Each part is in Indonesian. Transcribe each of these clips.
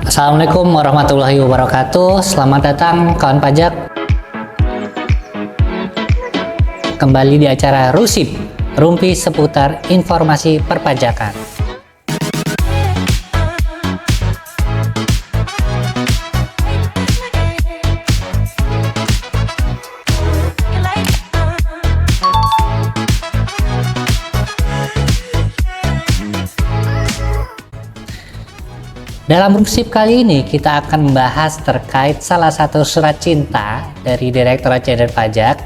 Assalamualaikum warahmatullahi wabarakatuh. Selamat datang kawan pajak. Kembali di acara Rusip, rumpi seputar informasi perpajakan. Dalam Rusip kali ini kita akan membahas terkait salah satu surat cinta dari Direktorat Jenderal Pajak,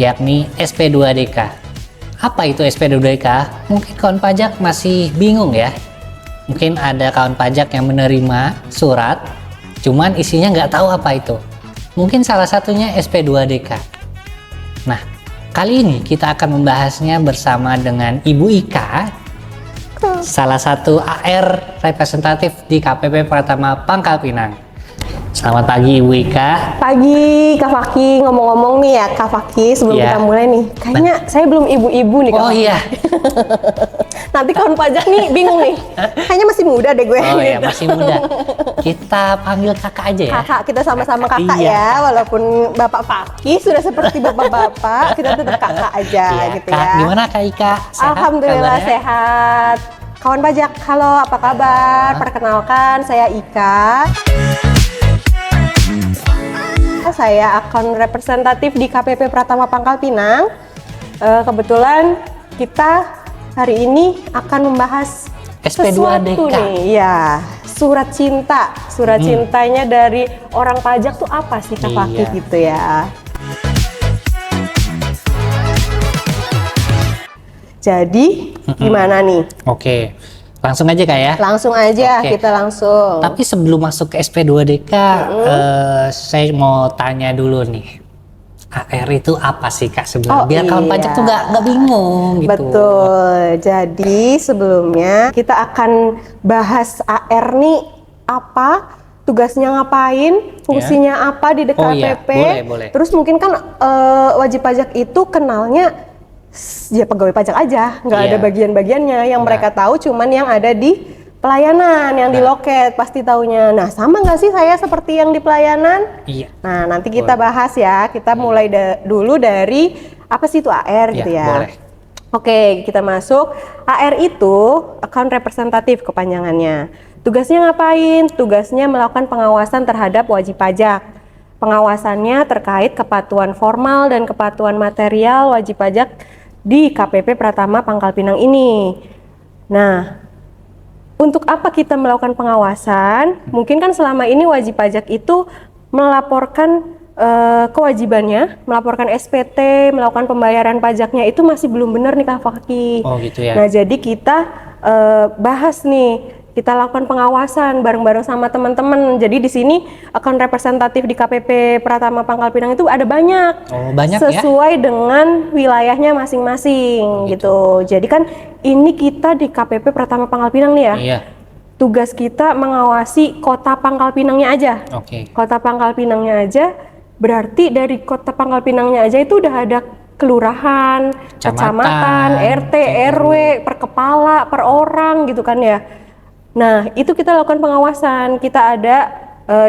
yakni SP2DK. Apa itu SP2DK? Mungkin kawan pajak masih bingung ya. Mungkin ada kawan pajak yang menerima surat, cuman isinya nggak tahu apa itu. Mungkin salah satunya SP2DK. Nah, kali ini kita akan membahasnya bersama dengan Ibu Ika, salah satu AR representatif di KPP Pratama Pangkal Pinang. Selamat pagi Ibu Ika. Pagi Kak Faki, ngomong-ngomong nih ya Kak Faki, sebelum kita mulai nih, kayaknya saya belum ibu-ibu nih Kak Oh Faki. iya. Nanti kawan pajak nih bingung nih, kayaknya masih muda deh gue. Oh iya, gitu. masih muda. Kita panggil kakak aja ya. Kakak, kita sama-sama kakak Iya. ya, walaupun Bapak Faki sudah seperti bapak-bapak, kita tetap kakak aja Iya, gitu Kak, ya. gimana Kak Ika? Sehat Alhamdulillah kabarnya? sehat. Kawan pajak, halo apa kabar? Perkenalkan, saya Ika. Saya akun representatif di KPP Pratama Pangkal Pinang. Kebetulan kita hari ini akan membahas SP2DK. sesuatu nih, ya, surat cinta. Surat cintanya dari orang pajak tuh apa sih Kak Faki Iya. gitu ya? Jadi gimana nih? Oke, langsung aja Kak ya. Langsung aja Oke. kita langsung. Tapi sebelum masuk ke SP2DK, saya mau tanya dulu nih. AR itu apa sih Kak sebenarnya? Oh, Biar kawan iya. pajak tuh nggak bingung gitu. Betul. Jadi sebelumnya kita akan bahas AR nih apa, tugasnya ngapain, fungsinya apa di Oh iya, DKPP. boleh. Terus mungkin kan wajib pajak itu kenalnya ya pegawai pajak aja, nggak Iya. ada bagian-bagiannya. Yang Nah. mereka tahu cuman yang ada di pelayanan, yang di Nah. loket pasti taunya. Nah, sama nggak sih saya seperti yang di pelayanan? Iya. Nah, nanti kita bahas ya. Kita mulai dulu dari apa sih itu AR gitu Iya, ya. boleh. Oke, kita masuk. AR itu account representatif kepanjangannya. Tugasnya ngapain? Tugasnya melakukan pengawasan terhadap wajib pajak. Pengawasannya terkait kepatuhan formal dan kepatuhan material wajib pajak di KPP Pratama Pangkal Pinang ini. Nah, untuk apa kita melakukan pengawasan? Mungkin kan selama ini wajib pajak itu melaporkan kewajibannya, melaporkan SPT, melakukan pembayaran pajaknya itu masih belum benar nih Kak Faki. Oh gitu ya. Nah, jadi kita bahas nih, kita lakukan pengawasan bareng-bareng sama teman-teman. Jadi di sini akun representatif di KPP Pratama Pangkal Pinang itu ada banyak. Oh, banyak ya? Sesuai dengan wilayahnya masing-masing gitu. Jadi kan ini kita di KPP Pratama Pangkal Pinang nih ya. Iya. Tugas kita mengawasi kota Pangkal Pinangnya aja. Oke. Kota Pangkal Pinangnya aja, berarti dari kota Pangkal Pinangnya aja itu udah ada kelurahan, kecamatan, RT, RW, per kepala, per orang gitu kan ya. Nah, itu kita lakukan pengawasan. Kita ada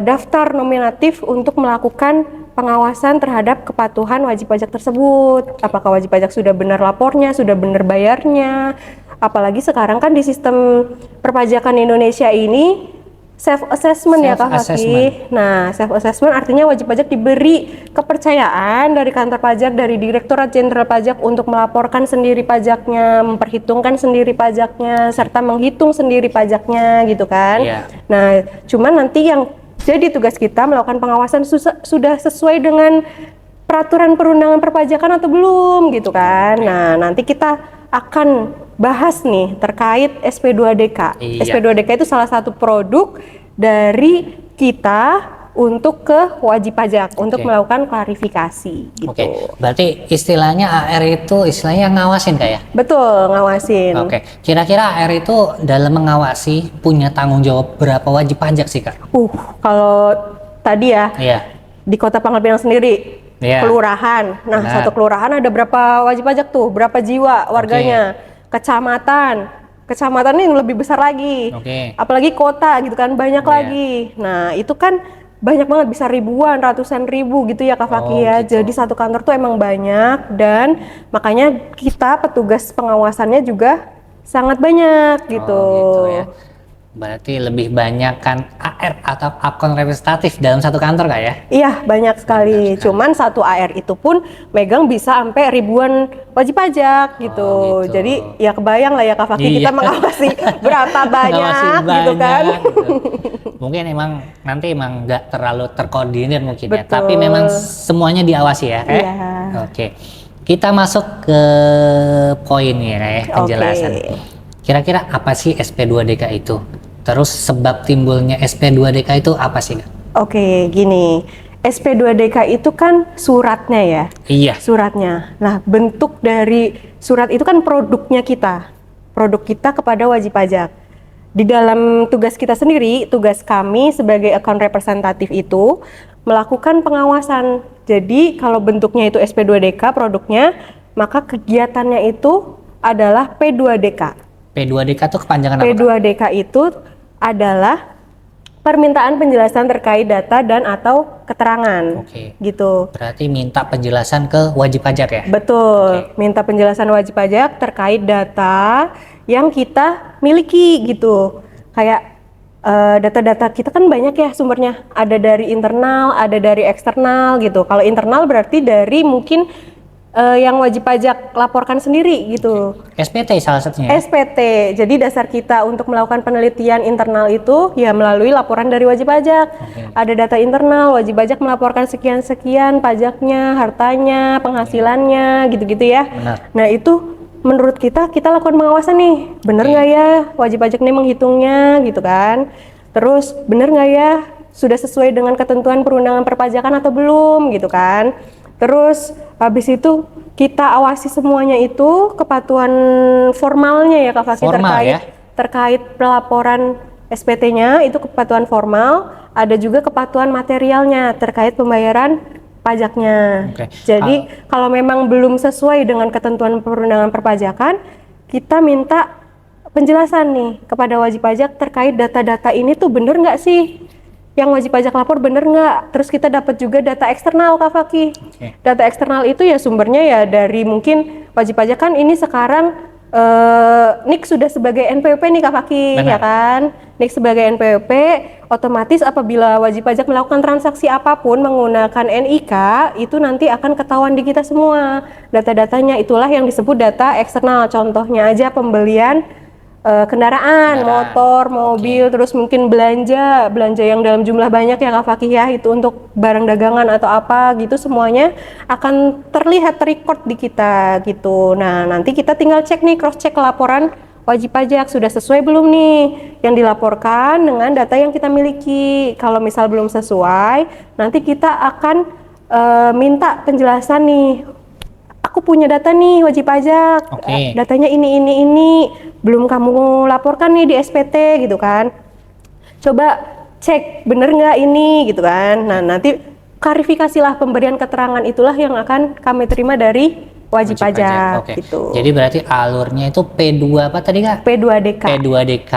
daftar nominatif untuk melakukan pengawasan terhadap kepatuhan wajib pajak tersebut. Apakah wajib pajak sudah benar lapornya, sudah benar bayarnya. Apalagi sekarang kan di sistem perpajakan Indonesia ini self assessment ya Kak Faki. Self-assessment. Nah, self assessment artinya wajib pajak diberi kepercayaan dari kantor pajak, dari Direktorat Jenderal Pajak untuk melaporkan sendiri pajaknya, memperhitungkan sendiri pajaknya, serta menghitung sendiri pajaknya gitu kan. Iya. Nah, cuman nanti yang jadi tugas kita melakukan pengawasan sudah sesuai dengan peraturan perundangan perpajakan atau belum gitu kan. Nah, nanti kita akan bahas nih terkait SP2DK. Iya. SP2DK itu salah satu produk dari kita untuk ke wajib pajak untuk melakukan klarifikasi gitu. Oke. Berarti istilahnya AR itu istilahnya ngawasin Kak ya? Betul, ngawasin. Oke. Kira-kira AR itu dalam mengawasi punya tanggung jawab berapa wajib pajak sih Kak? Kalau tadi ya Iya. di Kota Pangkal Pinang sendiri, Iya. kelurahan. Nah, Benar. satu kelurahan ada berapa wajib pajak tuh? Berapa jiwa warganya? Kecamatan kecamatan yang lebih besar lagi. Oke. Apalagi kota gitu kan, banyak Iya. lagi. Nah, itu kan banyak banget, bisa ribuan, ratusan ribu gitu ya Kak Fakih ya. gitu. Jadi satu kantor tuh emang banyak, dan makanya kita petugas pengawasannya juga sangat banyak gitu. Gitu ya. Berarti lebih banyak kan AR atau akun representatif dalam satu kantor Kak ya? Iya, banyak sekali. Cuman satu AR itu pun megang bisa sampai ribuan wajib pajak gitu. Gitu. Jadi ya kebayang lah ya Kak Fakih, Iya. kita mengawasi berapa Mengawasi banyak gitu kan. gitu. Mungkin emang nanti emang nggak terlalu terkoordinir mungkin ya, Betul. tapi memang semuanya diawasi ya Kak? Iya. Oke. Kita masuk ke poin ya Kak ya, penjelasan. Oke. Kira-kira apa sih SP2DK itu? Terus sebab timbulnya SP2DK itu apa sih Kak? Oke, gini. SP2DK itu kan suratnya ya. Iya. Suratnya. Nah, bentuk dari surat itu kan produknya kita. Produk kita kepada wajib pajak. Di dalam tugas kita sendiri, tugas kami sebagai account representative itu melakukan pengawasan. Jadi, kalau bentuknya itu SP2DK produknya, maka kegiatannya itu adalah P2DK. P2DK itu kepanjangan apa Kak? P2DK itu adalah permintaan penjelasan terkait data dan atau keterangan. Oke. Gitu. Berarti minta penjelasan ke wajib pajak ya? Betul. Minta penjelasan wajib pajak terkait data yang kita miliki gitu. Kayak data-data kita kan banyak ya sumbernya. Ada dari internal, ada dari eksternal gitu. Kalau internal berarti dari mungkin yang wajib pajak laporkan sendiri gitu. SPT salah satunya. SPT. Jadi dasar kita untuk melakukan penelitian internal itu ya melalui laporan dari wajib pajak. Ada data internal, wajib pajak melaporkan sekian-sekian pajaknya, hartanya, penghasilannya, gitu-gitu ya. Benar. Nah, itu menurut kita lakukan pengawasan nih. Bener nggak ya wajib pajak ini menghitungnya gitu kan. Terus bener nggak ya sudah sesuai dengan ketentuan perundangan perpajakan atau belum gitu kan. Terus habis itu kita awasi semuanya itu kepatuhan formalnya ya Kak Fakih, Formal, ya? terkait pelaporan SPT-nya itu kepatuhan formal, ada juga kepatuhan materialnya terkait pembayaran pajaknya. Oke. Jadi kalau memang belum sesuai dengan ketentuan perundangan perpajakan, kita minta penjelasan nih kepada wajib pajak terkait data-data ini tuh bener nggak sih? Yang wajib pajak lapor bener nggak? Terus kita dapat juga data eksternal Kak Fakih. Oke. Data eksternal itu ya sumbernya ya dari mungkin wajib pajak kan ini sekarang NIK sudah sebagai NPWP nih Kak Fakih, Benar. ya kan? NIK sebagai NPWP, otomatis apabila wajib pajak melakukan transaksi apapun menggunakan NIK, itu nanti akan ketahuan di kita semua. Data-datanya itulah yang disebut data eksternal. Contohnya aja pembelian kendaraan, motor, mobil, terus mungkin belanja yang dalam jumlah banyak ya Kak Fakih ya, itu untuk barang dagangan atau apa gitu, semuanya akan terlihat terrecord di kita gitu. Nah, nanti kita tinggal cek nih, cross check laporan wajib pajak sudah sesuai belum nih yang dilaporkan dengan data yang kita miliki. Kalau misal belum sesuai, nanti kita akan minta penjelasan nih. Aku punya data nih wajib pajak, Oke. datanya ini, belum kamu laporkan nih di SPT gitu kan. Coba cek bener nggak ini gitu kan. Nah, nanti klarifikasilah pemberian keterangan itulah yang akan kami terima dari wajib pajak Oke. gitu. Jadi berarti alurnya itu P2 apa tadi Kak? P2DK. P2DK,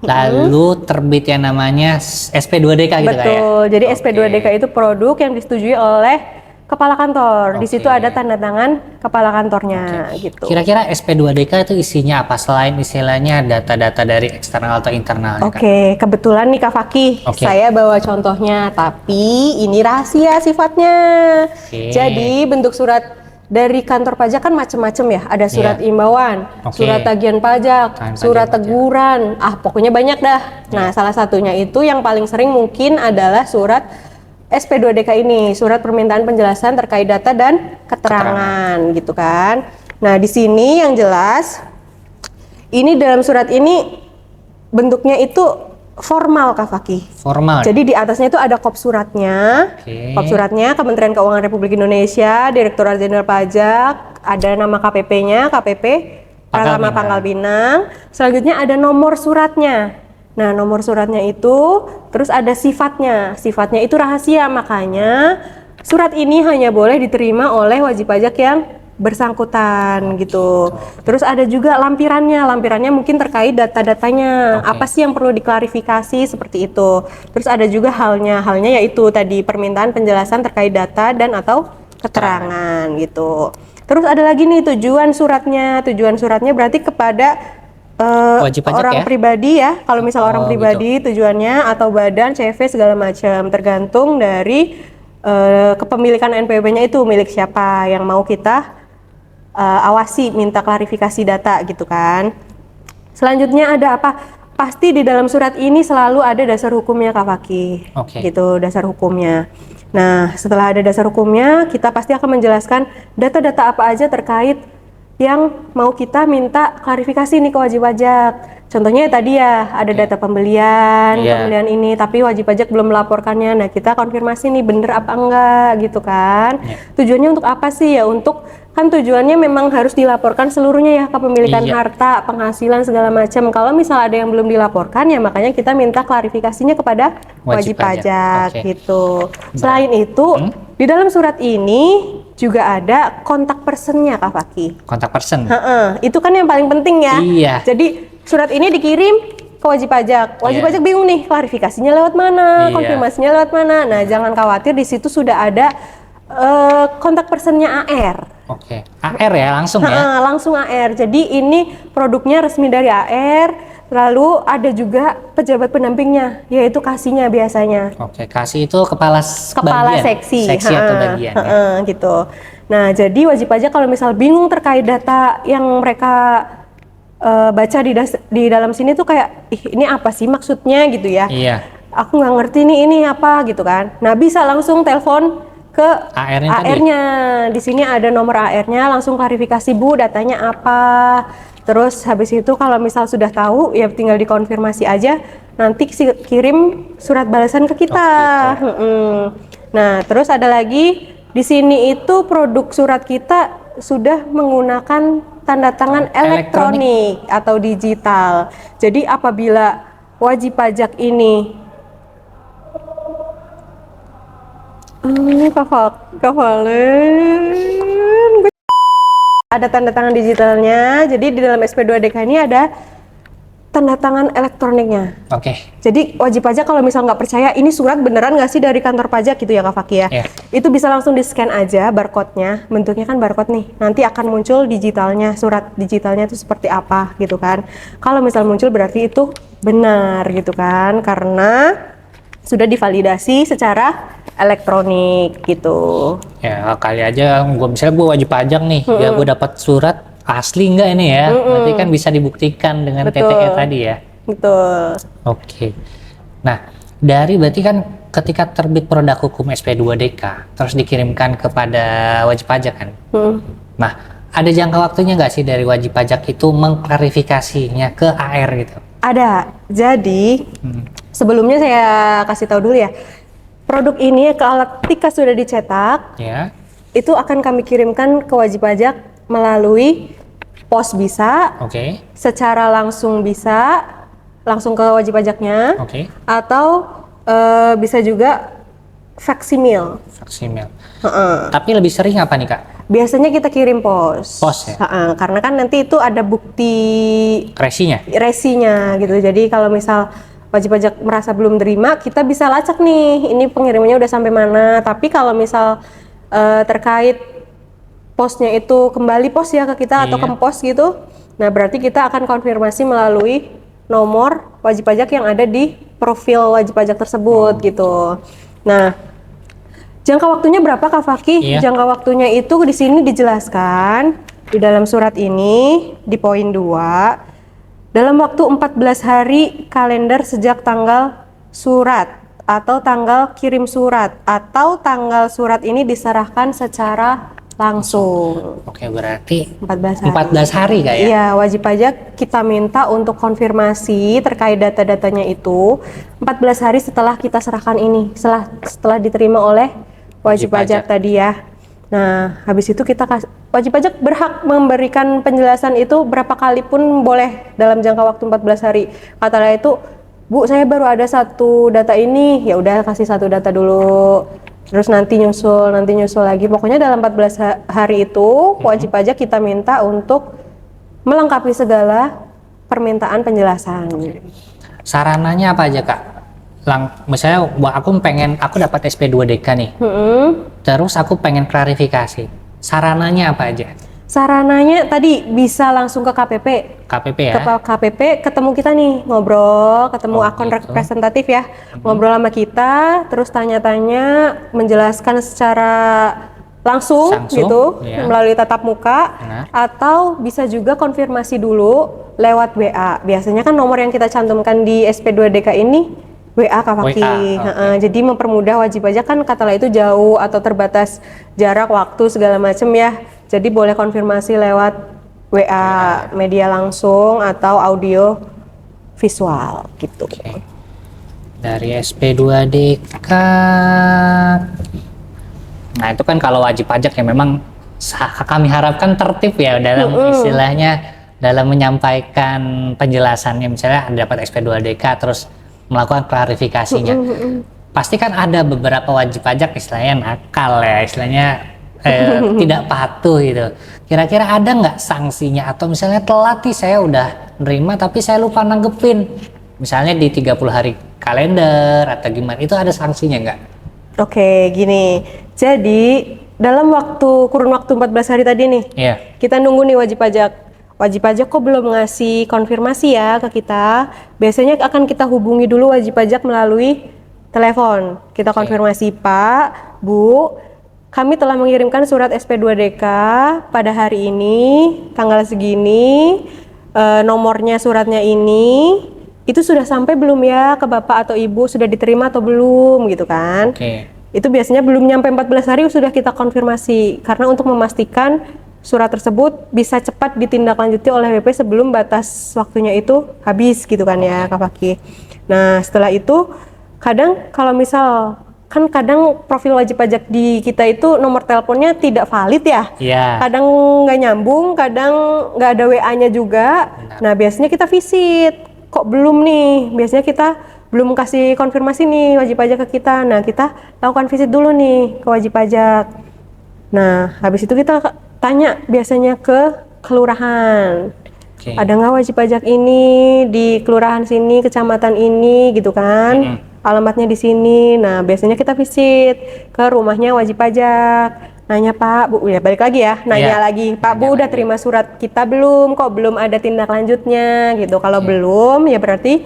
lalu terbit yang namanya SP2DK gitu Kak ya? Betul. Jadi Oke. SP2DK itu produk yang disetujui oleh kepala kantor. Di situ Oke. ada tanda tangan kepala kantornya gitu. Kira-kira SP2DK itu isinya apa selain istilahnya data-data dari eksternal atau internal? Kak? Oke, kebetulan nih Kak Fakih, Oke. saya bawa contohnya, tapi ini rahasia sifatnya. Oke. Jadi bentuk surat dari kantor pajak kan macam-macam ya, ada surat Iya. imbauan, Oke. surat tagihan pajak, Tagihan surat pajak. teguran, pokoknya banyak dah. Nah, salah satunya itu yang paling sering mungkin adalah surat SP2DK ini, surat permintaan penjelasan terkait data dan keterangan gitu kan. Nah, di sini yang jelas ini dalam surat ini bentuknya itu formal Kak Fakih. Formal. Jadi di atasnya itu ada kop suratnya. Oke. Kop suratnya Kementerian Keuangan Republik Indonesia, Direktorat Jenderal Pajak, ada nama KPP-nya, KPP Pratama Pangkal Pinang. Selanjutnya ada nomor suratnya. Nah, nomor suratnya itu terus ada sifatnya. Sifatnya itu rahasia, makanya surat ini hanya boleh diterima oleh wajib pajak yang bersangkutan gitu. Terus ada juga lampirannya mungkin terkait data-datanya. Oke. Apa sih yang perlu diklarifikasi seperti itu. Terus ada juga halnya yaitu tadi permintaan penjelasan terkait data dan atau keterangan gitu. Terus ada lagi nih tujuan suratnya. Tujuan suratnya berarti kepada Wajib pajak orang ya? pribadi ya. Kalau misal orang Oh, pribadi tujuannya atau badan, CV segala macam tergantung dari kepemilikan NPWP-nya itu milik siapa yang mau kita awasi, minta klarifikasi data gitu kan. Selanjutnya ada apa? Pasti di dalam surat ini selalu ada dasar hukumnya Kak Faki. Oke. Gitu, dasar hukumnya. Nah, setelah ada dasar hukumnya, kita pasti akan menjelaskan data-data apa aja terkait yang mau kita minta klarifikasi nih ke wajib pajak. Contohnya tadi ya, ada data pembelian, Iya. pembelian ini, tapi wajib pajak belum melaporkannya. Nah, kita konfirmasi nih bener apa enggak gitu kan. Iya. Tujuannya untuk apa sih ya? Untuk kan tujuannya memang harus dilaporkan seluruhnya ya, kepemilikan Iya. harta, penghasilan segala macam. Kalau misal ada yang belum dilaporkan ya makanya kita minta klarifikasinya kepada Wajib wajib pajak. pajak Oke. gitu. Selain itu, di dalam surat ini juga ada kontak personnya Kak Faki. Kontak person. Heeh, itu kan yang paling penting ya. Iya. Jadi surat ini dikirim ke wajib pajak. Wajib Iya. pajak bingung nih, klarifikasinya lewat mana, Iya. konfirmasinya lewat mana. Nah, jangan khawatir, di situ sudah ada kontak personnya AR. Oke. AR ya langsung ya. Heeh, langsung AR. Jadi ini produknya resmi dari AR. Lalu ada juga pejabat pendampingnya, yaitu kasihnya biasanya. Oke, kasih itu kepala Kepala bagian. seksi, Seksi atau ha-ha, bagian ya. ha-ha, gitu. Nah, jadi wajib pajak kalau misal bingung terkait data yang mereka baca di dalam sini tuh kayak, ih ini apa sih maksudnya gitu ya? Iya. Aku nggak ngerti nih ini apa gitu kan. Nah, bisa langsung telepon ke AR-nya tadi? AR-nya. Di sini ada nomor AR-nya, langsung klarifikasi Bu, datanya apa. Terus habis itu kalau misal sudah tahu ya tinggal dikonfirmasi aja, nanti kirim surat balasan ke kita. Mm-mm. Nah, terus ada lagi di sini itu produk surat kita sudah menggunakan tanda tangan elektronik atau digital. Jadi apabila wajib pajak ini ada tanda tangan digitalnya, jadi di dalam SP2DK ini ada tanda tangan elektroniknya. Oke. Jadi wajib pajak kalau misal nggak percaya ini surat beneran nggak sih dari kantor pajak gitu ya Kak Faki ya? Iya. Itu bisa langsung di scan aja barcode-nya, bentuknya kan barcode nih. Nanti akan muncul digitalnya, surat digitalnya itu seperti apa gitu kan. Kalau misal muncul berarti itu benar gitu kan, karena sudah divalidasi secara elektronik gitu. Ya kali aja misalnya gue wajib pajak nih, ya gue dapat surat asli enggak ini ya? Berarti kan bisa dibuktikan dengan Betul. TTE tadi ya. Betul. Oke. Nah, berarti kan ketika terbit produk hukum SP2DK terus dikirimkan kepada wajib pajak kan. Nah, ada jangka waktunya nggak sih dari wajib pajak itu mengklarifikasinya ke AR gitu? Ada. Jadi sebelumnya saya kasih tahu dulu ya. Produk ini ketika sudah dicetak, Ya. itu akan kami kirimkan ke wajib pajak melalui pos bisa, Oke. secara langsung bisa, langsung ke wajib pajaknya, Oke. atau bisa juga faksimil. Faksimil. Tapi lebih sering apa nih Kak? Biasanya kita kirim pos. Pos ya? Karena kan nanti itu ada bukti Resinya? resinya gitu. Jadi kalau misal wajib pajak merasa belum terima, kita bisa lacak nih, ini pengirimannya udah sampai mana. Tapi kalau misal terkait posnya itu kembali pos ya ke kita atau Iya. ke pos gitu, nah berarti kita akan konfirmasi melalui nomor wajib pajak yang ada di profil wajib pajak tersebut gitu. Nah, jangka waktunya berapa Kak Faki? Iya. Jangka waktunya itu di sini dijelaskan di dalam surat ini di poin 2. Dalam waktu 14 hari kalender sejak tanggal surat atau tanggal kirim surat atau tanggal surat ini diserahkan secara langsung. Oke, berarti 14 hari. 14 hari Kak ya? Iya, wajib pajak kita minta untuk konfirmasi terkait data-datanya itu 14 hari setelah kita serahkan ini, setelah diterima oleh wajib Wajib pajak pajak. tadi ya. Nah, habis itu wajib pajak berhak memberikan penjelasan itu berapa kali pun boleh dalam jangka waktu 14 hari. Katakanlah itu, Bu, saya baru ada satu data ini, ya udah kasih satu data dulu. Terus nanti nyusul lagi. Pokoknya dalam 14 hari itu wajib pajak kita minta untuk melengkapi segala permintaan penjelasan. Sarananya apa aja Kak? Misalnya aku dapat SP2DK nih. Terus aku pengen klarifikasi. Sarananya apa aja? Sarananya tadi bisa langsung ke KPP. KPP ya? Ke KPP ketemu kita nih, ngobrol, ketemu akun gitu. representatif ya. Ngobrol sama kita, terus tanya-tanya, menjelaskan secara langsung gitu, melalui tatap muka. Atau bisa juga konfirmasi dulu lewat WA. Biasanya kan nomor yang kita cantumkan di SP2DK ini WA Kak Fakih. Jadi mempermudah wajib pajak kan katalah itu jauh atau terbatas jarak waktu segala macam ya. Jadi boleh konfirmasi lewat WA, media langsung atau audio visual gitu. Dari SP2DK. Nah itu kan kalau wajib pajak ya memang kami harapkan tertib ya dalam istilahnya dalam menyampaikan penjelasannya. Misalnya dapat SP2DK terus melakukan klarifikasinya. Pasti kan ada beberapa wajib pajak istilahnya nakal ya, istilahnya tidak patuh gitu. Kira-kira ada nggak sanksinya atau misalnya telat nih saya udah nerima tapi saya lupa nanggepin. Misalnya di 30 hari kalender atau gimana, itu ada sanksinya nggak? Oke, gini. Jadi dalam kurun waktu 14 hari tadi nih, kita nunggu nih wajib pajak. Wajib pajak kok belum ngasih konfirmasi ya ke kita. Biasanya akan kita hubungi dulu wajib pajak melalui telepon. Kita konfirmasi, Pak, Bu, kami telah mengirimkan surat SP2DK pada hari ini, tanggal segini, nomornya suratnya ini. Itu sudah sampai belum ya ke Bapak atau Ibu, sudah diterima atau belum gitu kan. Itu biasanya belum nyampe 14 hari sudah kita konfirmasi, karena untuk memastikan surat tersebut bisa cepat ditindaklanjuti oleh WP sebelum batas waktunya itu habis gitu kan ya Kak Fakih. Nah setelah itu kadang kalau misal kan kadang profil wajib pajak di kita itu nomor teleponnya tidak valid ya. Kadang nggak nyambung, kadang nggak ada WA-nya juga. Nah biasanya kita visit. Kok belum nih? Biasanya kita belum kasih konfirmasi nih wajib pajak ke kita. Nah kita lakukan visit dulu nih ke wajib pajak. Nah habis itu kita tanya biasanya ke kelurahan. Ada nggak wajib pajak ini di kelurahan sini, kecamatan ini gitu kan? Alamatnya di sini. Nah biasanya kita visit ke rumahnya wajib pajak. Nanya Pak, Bu, ya balik lagi ya, nanya lagi, Pak, Bu udah terima surat kita belum? Kok belum ada tindak lanjutnya gitu. Kalau belum ya berarti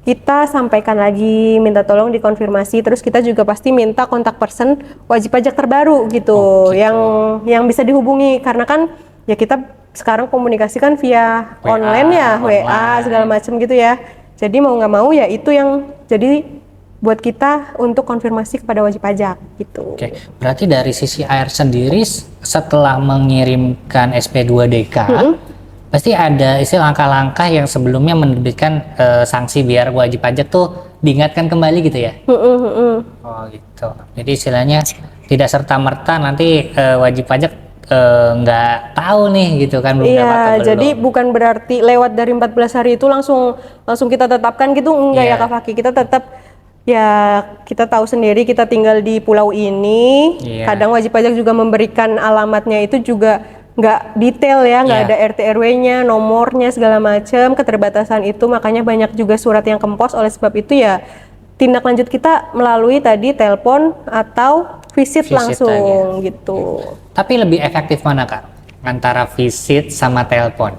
kita sampaikan lagi, minta tolong dikonfirmasi. Terus kita juga pasti minta kontak person wajib pajak terbaru gitu, yang bisa dihubungi. Karena kan ya kita sekarang komunikasi kan via online ya, WA segala macam gitu ya. Jadi mau nggak mau ya itu yang jadi buat kita untuk konfirmasi kepada wajib pajak gitu. Berarti dari sisi AR sendiri setelah mengirimkan SP2DK pasti ada langkah-langkah yang sebelumnya menerbitkan sanksi biar wajib pajak tuh diingatkan kembali gitu ya? Oh gitu. Jadi istilahnya tidak serta-merta nanti wajib pajak nggak tahu nih gitu kan, belum dapat atau belum. Jadi bukan berarti lewat dari 14 hari itu langsung kita tetapkan gitu, enggak ya Kak Fakih. Kita tetap ya kita tahu sendiri kita tinggal di pulau ini. Kadang wajib pajak juga memberikan alamatnya itu juga nggak detail ya, nggak ada RT RW-nya, nomornya segala macam, keterbatasan itu. Makanya banyak juga surat yang kempos. Oleh sebab itu ya tindak lanjut kita melalui tadi telepon atau visit langsung gitu. Tapi lebih efektif mana Kak antara visit sama telepon?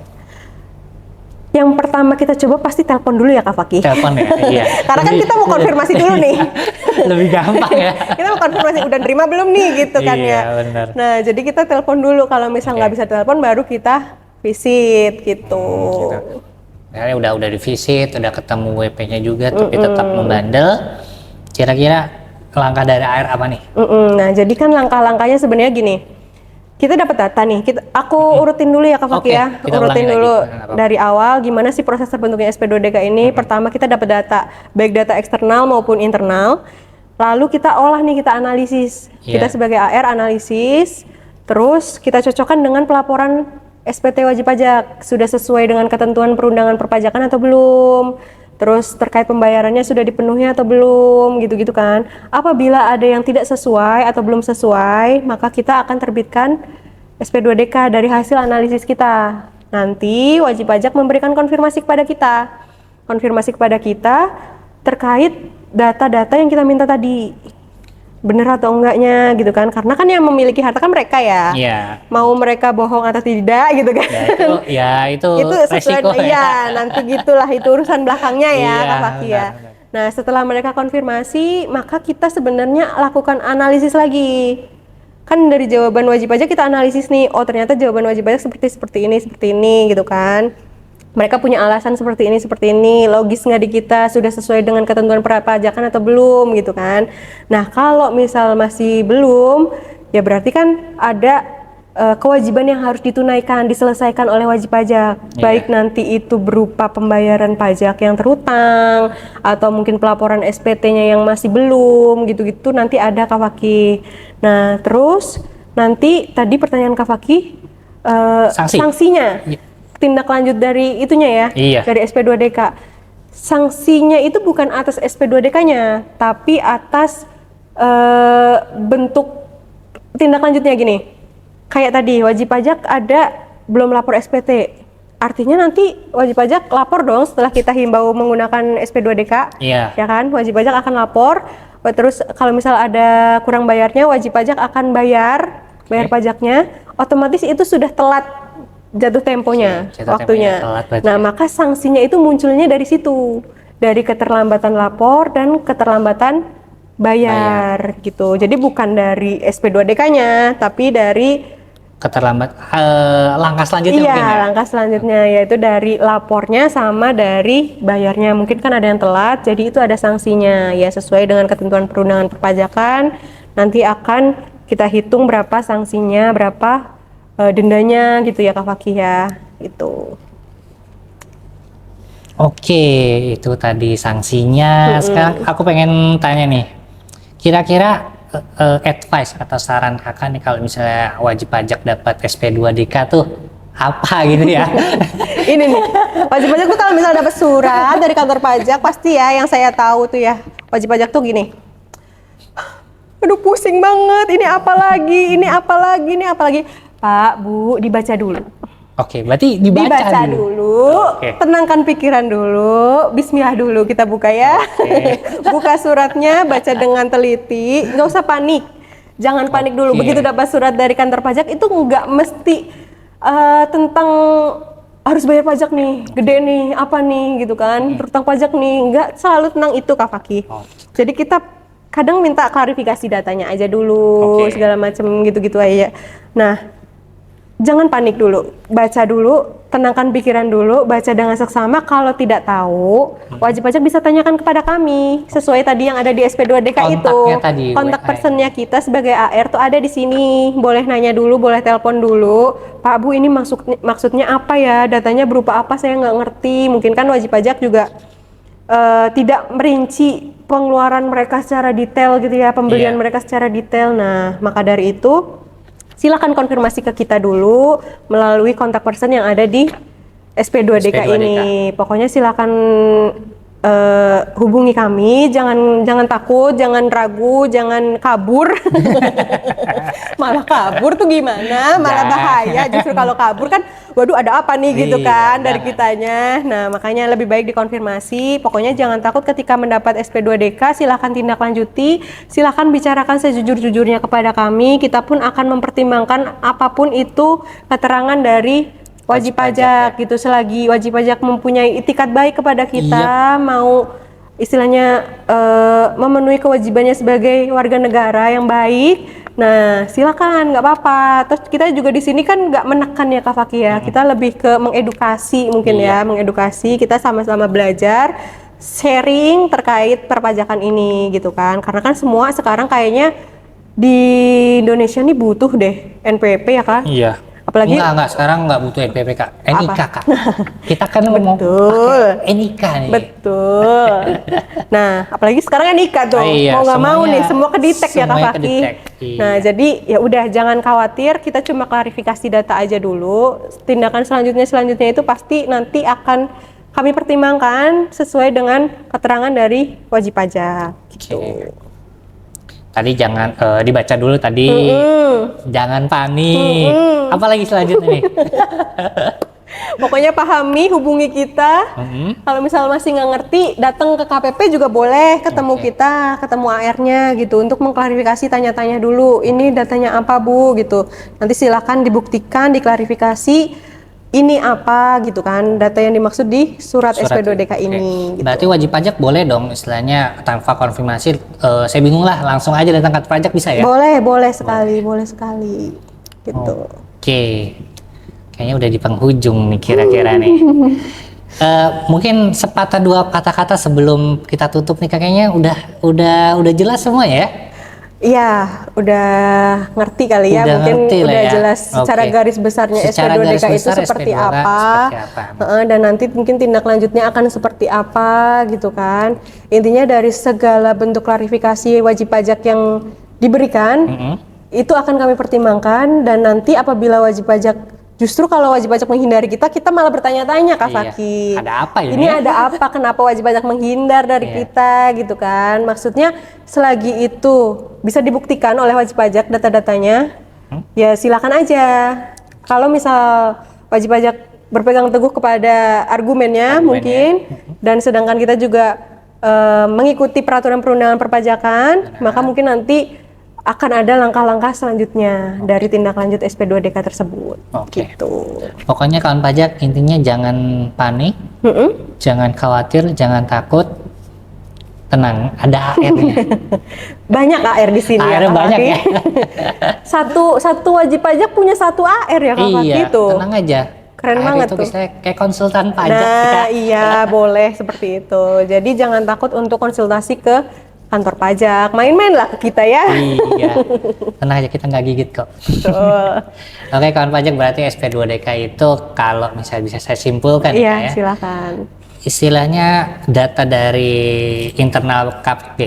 Yang pertama kita coba pasti telepon dulu ya Kak Fakih. Telepon ya, iya. Karena kan kita mau konfirmasi dulu nih. Lebih gampang ya. Kita mau konfirmasi udah terima belum nih gitu kan ya. Benar. Nah jadi kita telepon dulu, kalau misal nggak bisa telepon baru kita visit gitu. Nah, udah divisit, udah ketemu WP-nya juga, tapi tetap membandel. Kira-kira langkah dari AR apa nih? Nah jadi kan langkah-langkahnya sebenarnya gini. Kita dapat data nih, aku urutin dulu ya Kak Fakih ya, urutin dulu dari awal gimana sih proses terbentuknya SP2DK ini. Pertama kita dapat data, baik data eksternal maupun internal, lalu kita olah nih, kita analisis. Kita sebagai AR analisis, terus kita cocokkan dengan pelaporan SPT wajib pajak, sudah sesuai dengan ketentuan perundangan perpajakan atau belum. terus terkait pembayarannya sudah dipenuhi atau belum, gitu-gitu kan. Apabila ada yang tidak sesuai atau belum sesuai, maka kita akan terbitkan SP2DK dari hasil analisis kita. Nanti wajib pajak memberikan konfirmasi kepada kita. Konfirmasi kepada kita terkait data-data yang kita minta tadi. Bener atau enggaknya gitu kan, karena kan yang memiliki harta kan mereka ya. Iya. Mau mereka bohong atau tidak gitu kan. Itu Itu resiko sesuai, iya, nanti gitulah itu urusan belakangnya ya Iya, Kak Fakih ya. benar. Nah setelah mereka konfirmasi, maka kita sebenarnya lakukan analisis lagi. Kan dari jawaban wajib pajak kita analisis nih, oh ternyata jawaban wajib pajak seperti ini gitu kan. Mereka punya alasan seperti ini, logis nggak di kita, sudah sesuai dengan ketentuan perpajakan atau belum gitu kan. Nah kalau misal masih belum, ya berarti kan ada kewajiban yang harus ditunaikan, diselesaikan oleh wajib pajak. Baik nanti itu berupa pembayaran pajak yang terhutang, atau mungkin pelaporan SPT-nya yang masih belum, gitu-gitu nanti ada Kak Fakih. Nah terus nanti tadi pertanyaan Kak Fakih, sanksinya. Tindak lanjut dari itunya ya, dari SP2DK. Sanksinya itu bukan atas SP2DK-nya, tapi atas bentuk tindak lanjutnya gini. Kayak tadi wajib pajak ada belum lapor SPT. Artinya nanti wajib pajak lapor dong setelah kita himbau menggunakan SP2DK. Iya. Ya kan? Wajib pajak akan lapor. Terus kalau misal ada kurang bayarnya, wajib pajak akan bayar pajaknya. Otomatis itu sudah telat jatuh temponya, waktunya. Nah, maka sanksinya itu munculnya dari situ, dari keterlambatan lapor dan keterlambatan bayar. Gitu. Jadi bukan dari SP2DK-nya, tapi dari langkah selanjutnya iya, mungkin ya? langkah selanjutnya yaitu dari lapornya sama dari bayarnya. Mungkin kan ada yang telat, jadi itu ada sanksinya. Ya sesuai dengan ketentuan perundangan perpajakan, nanti akan kita hitung berapa sanksinya, berapa dendanya gitu ya Kak Fakih ya, itu. Oke, itu tadi sanksinya. Sekarang aku pengen tanya nih, kira-kira advice atau saran kakak nih kalau misalnya wajib pajak dapat SP2DK tuh apa gitu ya? Ini nih, wajib pajak tuh kalau misalnya dapat surat dari kantor pajak, pasti ya yang saya tahu tuh ya, wajib pajak tuh gini. Aduh pusing banget, ini apa lagi? Pak, Bu, dibaca dulu. Oke, berarti dibaca dulu. Tenangkan pikiran dulu, bismillah dulu kita buka ya. Buka suratnya, baca dengan teliti, nggak usah panik. Jangan panik dulu, begitu dapat surat dari kantor pajak itu nggak mesti tentang harus bayar pajak nih, gede nih, apa nih gitu kan, berutang pajak nih, nggak selalu tentang itu Kak Fakih. Jadi kita kadang minta klarifikasi datanya aja dulu, segala macam gitu-gitu aja. Nah, jangan panik dulu, baca dulu, tenangkan pikiran dulu, baca dengan seksama. Kalau tidak tahu, wajib pajak bisa tanyakan kepada kami sesuai tadi yang ada di SP2DK itu. Kontak personnya kita sebagai AR tuh ada di sini. Boleh nanya dulu, boleh telepon dulu. Pak Bu, ini maksudnya apa ya? Datanya berupa apa? Saya nggak ngerti. Mungkin kan wajib pajak juga tidak merinci pengeluaran mereka secara detail gitu ya, pembelian mereka secara detail. Nah, maka dari itu silakan konfirmasi ke kita dulu melalui kontak person yang ada di SP2DK ini. Pokoknya silakan hubungi kami, jangan takut, jangan ragu, jangan kabur. Malah kabur tuh gimana? Malah bahaya. Justru kalau kabur kan, waduh ada apa nih gitu kan dari kitanya. Nah makanya lebih baik dikonfirmasi. Pokoknya jangan takut ketika mendapat SP2DK, silakan tindak lanjuti, silakan bicarakan sejujur-jujurnya kepada kami. Kita pun akan mempertimbangkan apapun itu keterangan dari wajib pajak gitu, selagi wajib pajak mempunyai itikat baik kepada kita, mau istilahnya memenuhi kewajibannya sebagai warga negara yang baik. Nah silakan, nggak apa-apa. Terus kita juga di sini kan nggak menekan ya Kak Fakih ya, kita lebih ke mengedukasi mungkin ya, mengedukasi, kita sama-sama belajar, sharing terkait perpajakan ini gitu kan, karena kan semua sekarang kayaknya di Indonesia nih butuh deh NPWP ya Kak. Iya. Apalagi sekarang nggak butuh NPWP Kak, NIK Kak. Kita kan mau pakai NIK nih. Betul. Nah, apalagi sekarang NIK tuh, mau nggak mau nih semua kedetek ya Kak Fakih. Nah, jadi ya udah jangan khawatir, kita cuma klarifikasi data aja dulu. Tindakan selanjutnya itu pasti nanti akan kami pertimbangkan sesuai dengan keterangan dari wajib pajak. Gitu. Oke. Tadi jangan dibaca dulu tadi. Jangan panik. Apalagi selanjutnya nih? Pokoknya pahami, hubungi kita. Kalau misalnya masih nggak ngerti, datang ke KPP juga boleh, ketemu kita, ketemu AR-nya gitu, untuk mengklarifikasi, tanya-tanya dulu, ini datanya apa Bu gitu. Nanti silakan dibuktikan, diklarifikasi, ini apa gitu kan, data yang dimaksud di surat SP2DK ini. Gitu. Berarti wajib pajak boleh dong istilahnya tanpa konfirmasi, saya bingung lah, langsung aja datang ke pajak bisa ya? Boleh sekali gitu. Oke. Kayaknya udah di penghujung nih kira-kira nih. Mungkin sepatah dua kata-kata sebelum kita tutup nih, kayaknya udah jelas semua ya? Iya, udah ngerti kali ya, mungkin udah jelas secara garis besarnya SP2DK itu seperti apa, dan nanti mungkin tindak lanjutnya akan seperti apa gitu kan. Intinya dari segala bentuk klarifikasi wajib pajak yang diberikan, itu akan kami pertimbangkan, dan nanti apabila wajib pajak, justru kalau wajib pajak menghindari kita malah bertanya-tanya, Kak Faki. Ada apa ini? Ini ada apa? Kenapa wajib pajak menghindar dari kita gitu kan? Maksudnya selagi itu bisa dibuktikan oleh wajib pajak data-datanya, ya silakan aja. Kalau misal wajib pajak berpegang teguh kepada argumennya mungkin, dan sedangkan kita juga mengikuti peraturan perundangan perpajakan, maka mungkin nanti akan ada langkah-langkah selanjutnya dari tindak lanjut SP2DK tersebut. Gitu. Pokoknya kawan pajak, intinya jangan panik, jangan khawatir, jangan takut, tenang, ada AR-nya. Banyak AR di sini. AR banyak ya. satu wajib pajak punya satu AR ya Kak Faki itu. Tenang aja. Keren AR banget itu tuh. Kayak konsultan pajak. Nah, iya boleh seperti itu. Jadi jangan takut untuk konsultasi ke kantor pajak, main-main lah ke kita ya. Iya, tenang aja, kita nggak gigit kok. Oke kawan pajak, berarti SP2DK itu kalau misalnya bisa saya simpulkan ya. Silakan. Istilahnya data dari internal KPP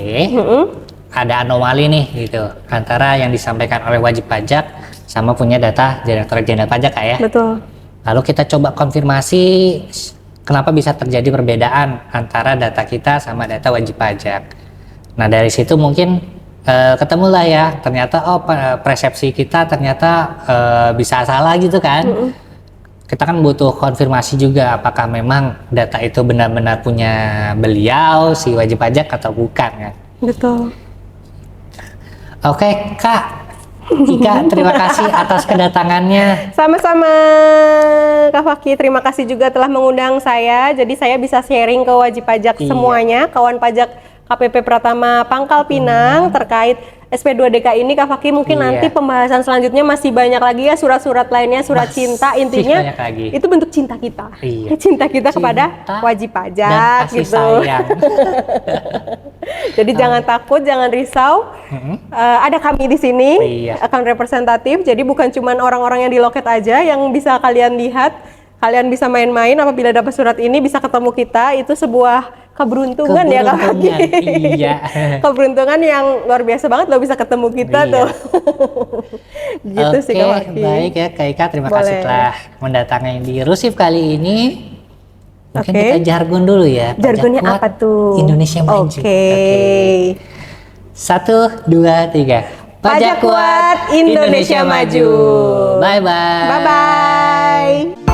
ada anomali nih gitu antara yang disampaikan oleh wajib pajak sama punya data Direktorat Jenderal Pajak ya. Betul. Lalu kita coba konfirmasi kenapa bisa terjadi perbedaan antara data kita sama data wajib pajak. Nah dari situ mungkin ketemulah ya, ternyata persepsi kita ternyata bisa salah gitu kan. Kita kan butuh konfirmasi juga apakah memang data itu benar-benar punya beliau si wajib pajak atau bukan kan. Betul. Oke Kak Ika, terima kasih atas kedatangannya. Sama-sama Kak Faki, terima kasih juga telah mengundang saya. Jadi saya bisa sharing ke wajib pajak semuanya, kawan pajak KPP Pratama Pangkal Pinang terkait SP2DK ini. Kak Faki, mungkin nanti pembahasan selanjutnya masih banyak lagi ya, surat-surat lainnya, surat cinta, intinya itu bentuk cinta kita. Cinta kita kepada wajib pajak dan gitu. sayang. Jadi jangan takut, jangan risau. Ada kami di sini, account representatif. Jadi bukan cuma orang-orang yang di loket aja yang bisa kalian lihat. Kalian bisa main-main apabila dapat surat ini, bisa ketemu kita. Itu sebuah keberuntungan ya Kak Faki. Iya. Keberuntungan yang luar biasa banget lo bisa ketemu kita tuh. Gitu sih Kak Faki. Baik ya Kak Ika, terima kasih telah mendatangi di Rusif kali ini. Mungkin kita jargon dulu ya. Jargonnya apa tuh? Indonesia Maju. Oke. 1, 2, 3. Pajak kuat, Indonesia maju. Bye-bye. Bye-bye.